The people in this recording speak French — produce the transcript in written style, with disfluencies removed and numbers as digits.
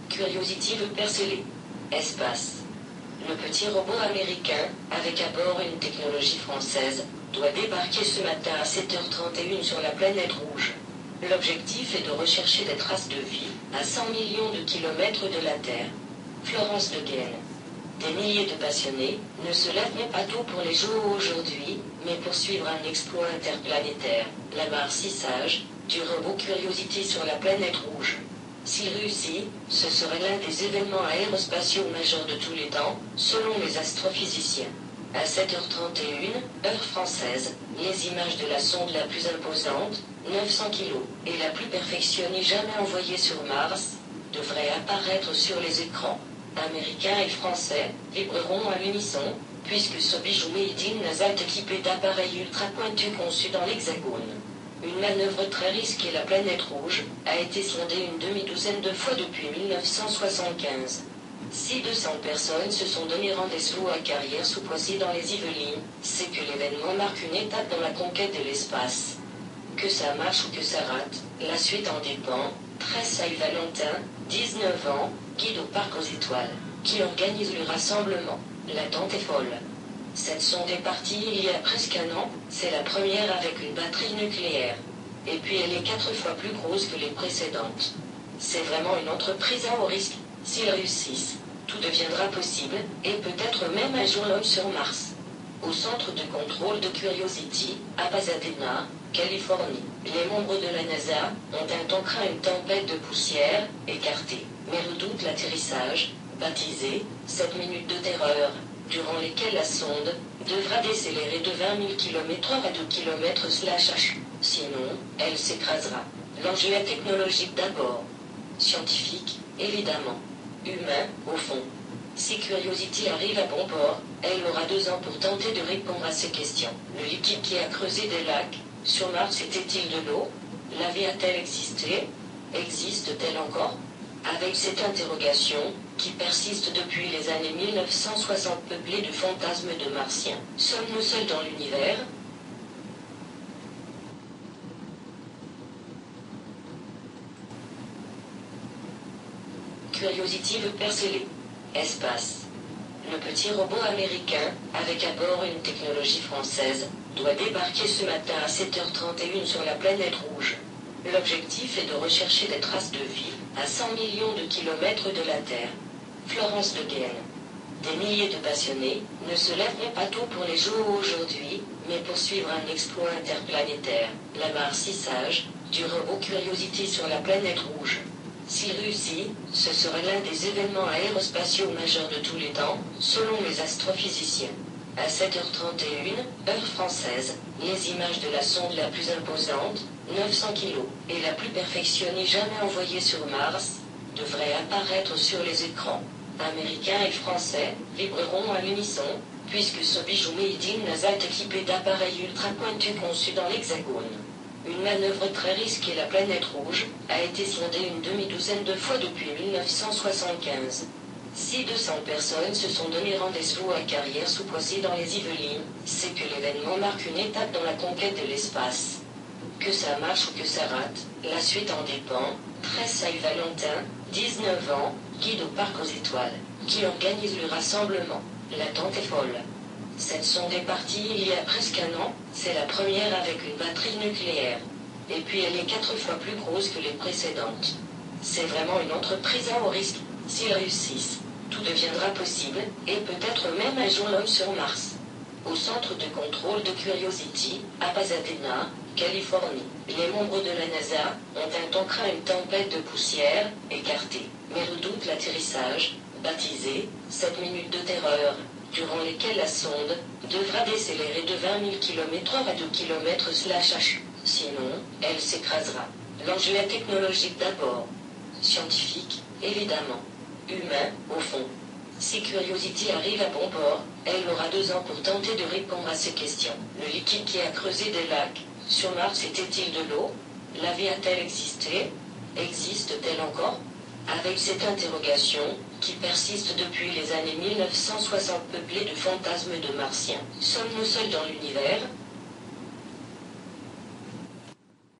Curiosity veut percer l'espace. Le petit robot américain, avec à bord une technologie française, doit débarquer ce matin à 7h31 sur la planète rouge. L'objectif est de rechercher des traces de vie à 100 millions de kilomètres de la Terre. Florence Le Guen. Des milliers de passionnés ne se lèvent pas tôt pour les JO aujourd'hui, mais pour suivre un exploit interplanétaire, l'amarcissage du robot Curiosity sur la planète rouge. S'il réussit, ce serait l'un des événements aérospatiaux majeurs de tous les temps, selon les astrophysiciens. À 7h31, heure française, les images de la sonde la plus imposante, 900 kg, et la plus perfectionnée jamais envoyée sur Mars, devraient apparaître sur les écrans. Américains et Français vibreront à l'unisson, puisque ce bijou made in NASA est équipé d'appareils ultra pointus conçus dans l'Hexagone. Une manœuvre très risquée, la planète rouge, a été sondée une demi-douzaine de fois depuis 1975. Si 200 personnes se sont donné rendez-vous à Carrière-sous-Poissy dans les Yvelines, c'est que l'événement marque une étape dans la conquête de l'espace. Que ça marche ou que ça rate, la suite en dépend. 13 Saint-Valentin, 19 ans, guide au Parc aux Étoiles, qui organise le rassemblement. L'attente est folle. Cette sonde est partie il y a presque un an, c'est la première avec une batterie nucléaire. Et puis elle est 4 fois plus grosse que les précédentes. C'est vraiment une entreprise à haut risque. S'ils réussissent, tout deviendra possible, et peut-être même un jour l'homme sur Mars. Au centre de contrôle de Curiosity, à Pasadena, Californie, les membres de la NASA ont un temps craint une tempête de poussière, écartée, mais redoutent l'atterrissage, baptisé 7 minutes de terreur, durant lesquelles la sonde devra décélérer de 20 000 km/h à 2 km/h. Sinon, elle s'écrasera. L'enjeu est technologique d'abord. Scientifique, évidemment. Humain, au fond. Si Curiosity arrive à bon port, elle aura 2 ans pour tenter de répondre à ces questions. Le liquide qui a creusé des lacs, sur Mars était-il de l'eau? La vie a-t-elle existé? Existe-t-elle encore? Avec cette interrogation, qui persiste depuis les années 1960 peuplée de fantasmes de martiens, sommes-nous seuls dans l'univers? Curiosity veut percer l'espace. Le petit robot américain, avec à bord une technologie française, doit débarquer ce matin à 7h31 sur la planète rouge. L'objectif est de rechercher des traces de vie à 100 millions de kilomètres de la Terre. Florence Le Guen. Des milliers de passionnés ne se lèveront pas tôt pour les JO aujourd'hui, mais pour suivre un exploit interplanétaire, l'amarcissage du robot Curiosity sur la planète rouge. S'il réussit, ce serait l'un des événements aérospatiaux majeurs de tous les temps, selon les astrophysiciens. À 7h31, heure française, les images de la sonde la plus imposante, 900 kg, et la plus perfectionnée jamais envoyée sur Mars, devraient apparaître sur les écrans. Américains et Français vibreront à l'unisson, puisque ce bijou made in NASA est équipé d'appareils ultra pointus conçus dans l'Hexagone. Une manœuvre très risquée, la planète rouge, a été sondée une demi-douzaine de fois depuis 1975. Si 200 personnes se sont donné rendez-vous à Carrière-sous-Poissy dans les Yvelines, c'est que l'événement marque une étape dans la conquête de l'espace. Que ça marche ou que ça rate, la suite en dépend. 13 Saint-Valentin, 19 ans, guide au Parc aux Étoiles, qui organise le rassemblement. L'attente est folle. Cette sonde est partie il y a presque un an, c'est la première avec une batterie nucléaire. Et puis elle est 4 fois plus grosse que les précédentes. C'est vraiment une entreprise à haut risque. S'ils réussissent, tout deviendra possible, et peut-être même un jour l'homme sur Mars. Au centre de contrôle de Curiosity, à Pasadena, Californie, les membres de la NASA ont un temps craint une tempête de poussière, écartée, mais redoutent l'atterrissage, baptisé 7 minutes de terreur, durant lesquelles la sonde devra décélérer de 20 000 km/h à 2 km/h. Sinon, elle s'écrasera. L'enjeu est technologique d'abord. Scientifique, évidemment. Humain, au fond. Si Curiosity arrive à bon port, elle aura 2 ans pour tenter de répondre à ces questions. Le liquide qui a creusé des lacs, sur Mars était-il de l'eau? La vie a-t-elle existé? Existe-t-elle encore? Avec cette interrogation, qui persiste depuis les années 1960 peuplée de fantasmes de martiens, sommes-nous seuls dans l'univers?